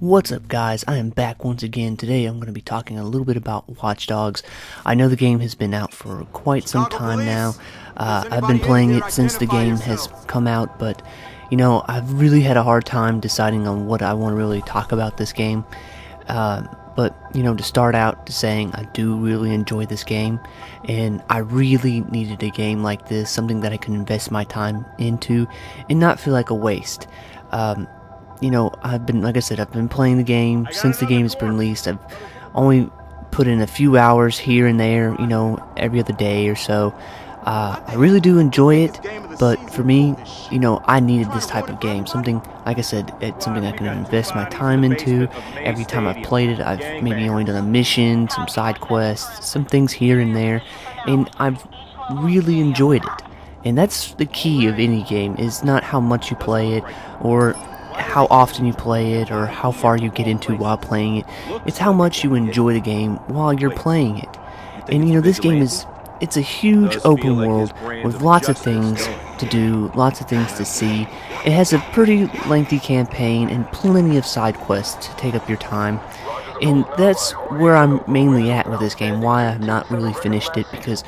What's up, guys? I am back once again. Today I'm going to be talking a little bit about Watch Dogs. I know the game has been out for quite some time now. I've been playing it since the game has come out, but I've really had a hard time deciding on what I want to really talk about this game. But to start out saying I do really enjoy this game, and I really needed a game like this, something that I can invest my time into and not feel like a waste. Like I said, I've been playing the game since the game has been released. I've only put in a few hours here and there, every other day or so. I really do enjoy it, but for me, I needed this type of game. Something, like I said, it's something I can invest my time into. Every time I've played it, I've maybe only done a mission, some side quests, some things here and there, and I've really enjoyed it. And that's the key of any game, is not how much you play it, or how often you play it, or how far you get into while playing it. It's how much you enjoy the game while you're playing it. And this game it's a huge open world with lots of things to do, lots of things to see. It has a pretty lengthy campaign and plenty of side quests to take up your time. And that's where I'm mainly at with this game, why I have not really finished it, because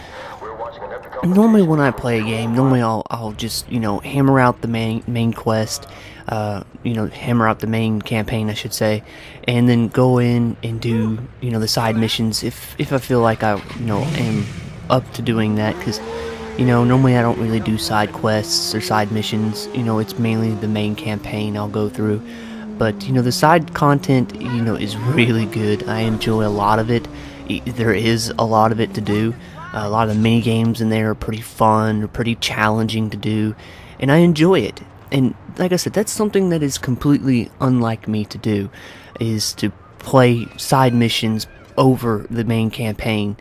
normally when I play a game, I'll just, hammer out the main quest, hammer out the main campaign, I should say, and then go in and do, the side missions if I feel like I, am up to doing that, because, normally I don't really do side quests or side missions. It's mainly the main campaign I'll go through. But, the side content, is really good. I enjoy a lot of it. There is a lot of it to do. A lot of the mini games in there are pretty fun, or pretty challenging to do, and I enjoy it. And like I said, that's something that is completely unlike me to do, is to play side missions over the main campaign.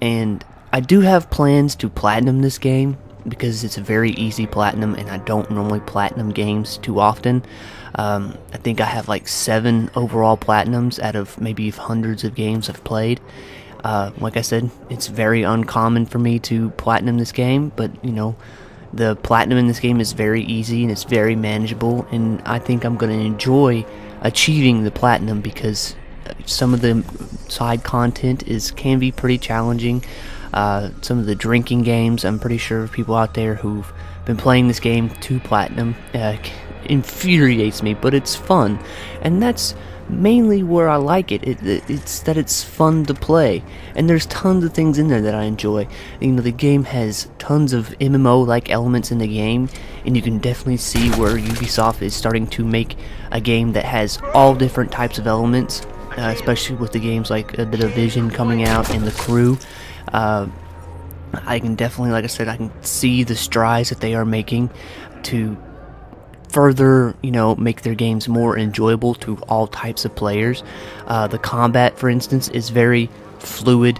And I do have plans to platinum this game, because it's a very easy platinum, and I don't normally platinum games too often. I think I have like 7 overall platinums out of maybe hundreds of games I've played. Like I said, it's very uncommon for me to platinum this game, but the platinum in this game is very easy and it's very manageable, and I think I'm going to enjoy achieving the platinum, because some of the side content can be pretty challenging. Some of the drinking games, I'm pretty sure people out there who've been playing this game to platinum, infuriates me, but it's fun, and that's mainly where I like it. It's that it's fun to play, and there's tons of things in there that I enjoy. The game has tons of MMO-like elements in the game, and you can definitely see where Ubisoft is starting to make a game that has all different types of elements, especially with the games like The Division coming out and The Crew. I can definitely, like I said, I can see the strides that they are making to further, make their games more enjoyable to all types of players. The combat, for instance, is very fluid.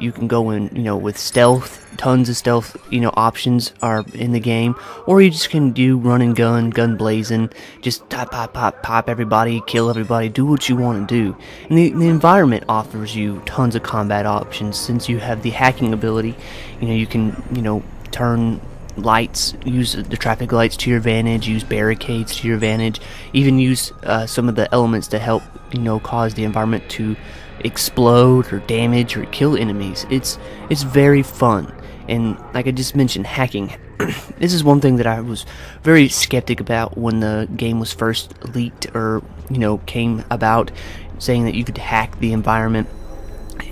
You can go in, with stealth. Tons of stealth, options are in the game, or you just can do run and gun blazing, just pop everybody, kill everybody, do what you want to do. And the environment offers you tons of combat options, since you have the hacking ability. You can, turn lights, use the traffic lights to your advantage, use barricades to your advantage, even use some of the elements to help, cause the environment to explode or damage or kill enemies. It's very fun. And like I just mentioned, hacking. This is one thing that I was very skeptic about when the game was first leaked, or came about, saying that you could hack the environment.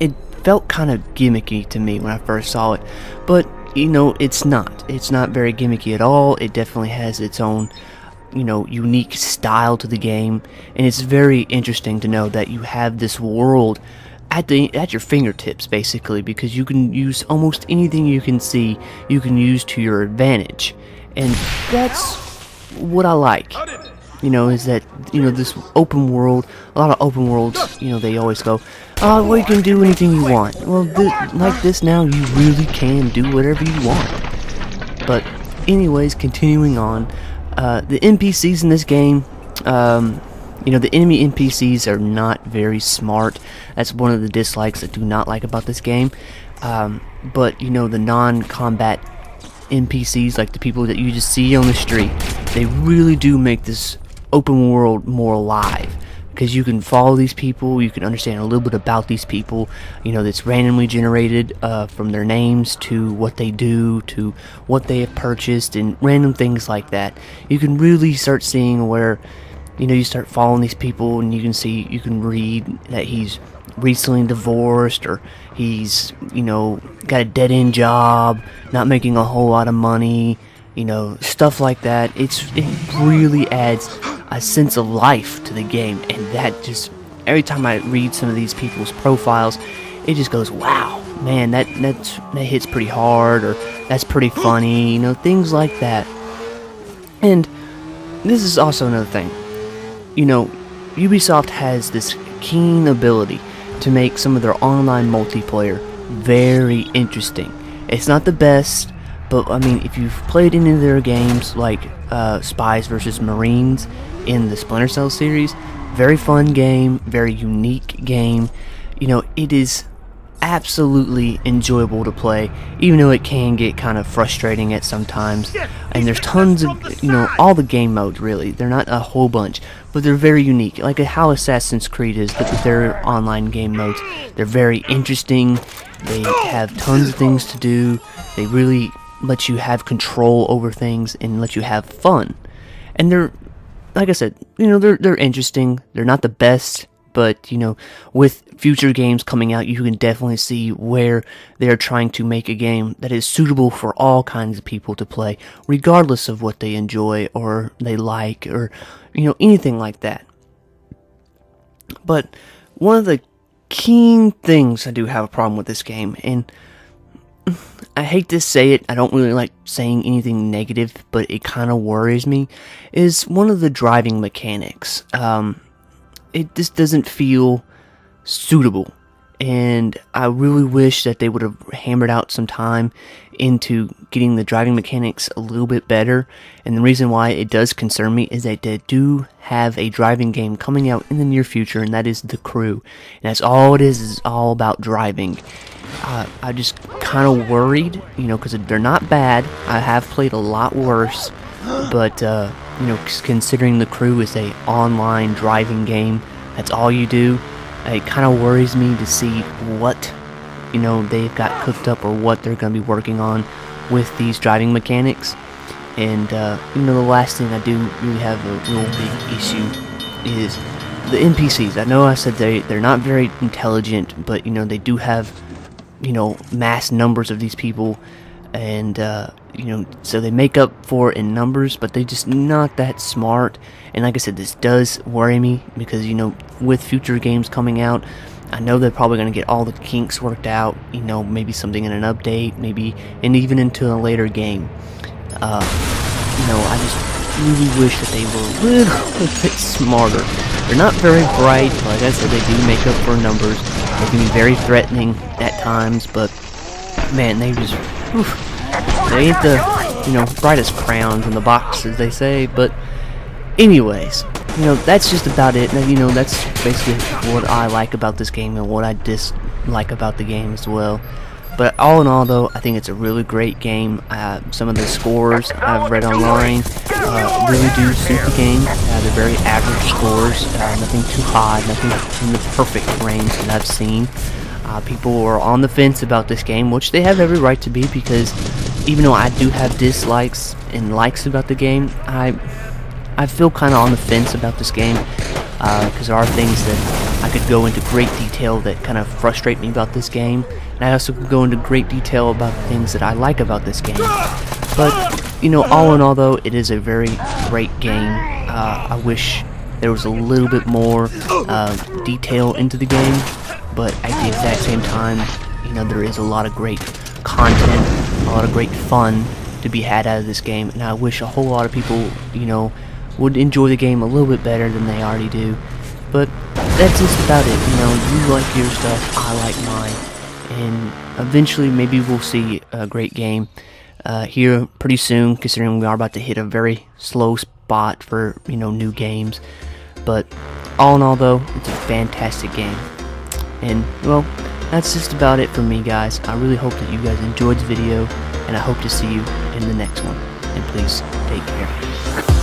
It felt kind of gimmicky to me when I first saw it, but it's not. It's not very gimmicky at all. It definitely has its own, unique style to the game, and it's very interesting to know that you have this world at your fingertips, basically, because you can use almost anything you can see, you can use to your advantage. And that's what I like, is that, this open world. A lot of open worlds, they always go, oh, well, you can do anything you want. Well, like this now, you really can do whatever you want. But anyways, continuing on, the NPCs in this game, the enemy NPCs are not very smart. That's one of the dislikes I do not like about this game. But, the non-combat NPCs, like the people that you just see on the street, they really do make this open world more alive. because you can follow these people, you can understand a little bit about these people, that's randomly generated from their names to what they do to what they have purchased and random things like that. You can really start seeing where you start following these people, and you can read that he's recently divorced, or he's got a dead-end job, not making a whole lot of money, stuff like that. It really adds a sense of life to the game, and that just, every time I read some of these people's profiles, it just goes, wow, man, that hits pretty hard, or that's pretty funny, things like that. And this is also another thing. Ubisoft has this keen ability to make some of their online multiplayer very interesting. It's not the best, but I mean, if you've played any of their games like Spies vs. Marines in the Splinter Cell series, very fun game, very unique game. It is absolutely enjoyable to play, even though it can get kind of frustrating at sometimes. And there's tons of, all the game modes, really. They're not a whole bunch, but they're very unique, like how Assassin's Creed is with their online game modes. They're very interesting. They have tons of things to do. They really let you have control over things and let you have fun. And they're, like I said, they're interesting. They're not the best, but with future games coming out, you can definitely see where they're trying to make a game that is suitable for all kinds of people to play, regardless of what they enjoy or they like, or anything like that. But one of the keen things I do have a problem with this game, and I hate to say it, I don't really like saying anything negative, but it kind of worries me, is one of the driving mechanics. It just doesn't feel suitable, and I really wish that they would have hammered out some time into getting the driving mechanics a little bit better. And the reason why it does concern me is that they do have a driving game coming out in the near future, and that is The Crew, and that's all it is all about driving. I just kind of worried, because they're not bad. I have played a lot worse, but considering The Crew is a online driving game, that's all you do, it kind of worries me to see what they've got cooked up, or what they're going to be working on with these driving mechanics. And the last thing I do really have a real big issue is the NPCs. I know I said they're not very intelligent, but they do have mass numbers of these people, and so they make up for it in numbers, but they're just not that smart. And like I said, this does worry me, because with future games coming out, I know they're probably going to get all the kinks worked out, maybe something in an update, maybe, and even into a later game. I just really wish that they were a little bit smarter. They're not very bright, like I said, they do make up for numbers. They can be very threatening at times, but man, they just, they ain't the, brightest crowns in the box, as they say. But anyways, that's just about it. That's basically what I like about this game and what I dislike about the game as well. But all in all, though, I think it's a really great game. Some of the scores I've read online really do suit the game. They're very average scores, nothing too high, nothing in the perfect range that I've seen. People are on the fence about this game, which they have every right to be, because even though I do have dislikes and likes about the game, I feel kind of on the fence about this game, because there are things that I could go into great detail that kind of frustrate me about this game, and I also could go into great detail about the things that I like about this game. But all in all, though, it is a very great game. I wish there was a little bit more detail into the game, but at the exact same time, there is a lot of great content, a lot of great fun to be had out of this game, and I wish a whole lot of people, would enjoy the game a little bit better than they already do. But that's just about it. You like your stuff, I like mine, and eventually maybe we'll see a great game here pretty soon, considering we are about to hit a very slow spot for new games. But all in all, though, it's a fantastic game. And well, that's just about it for me, guys. I really hope that you guys enjoyed the video, and I hope to see you in the next one. And please take care.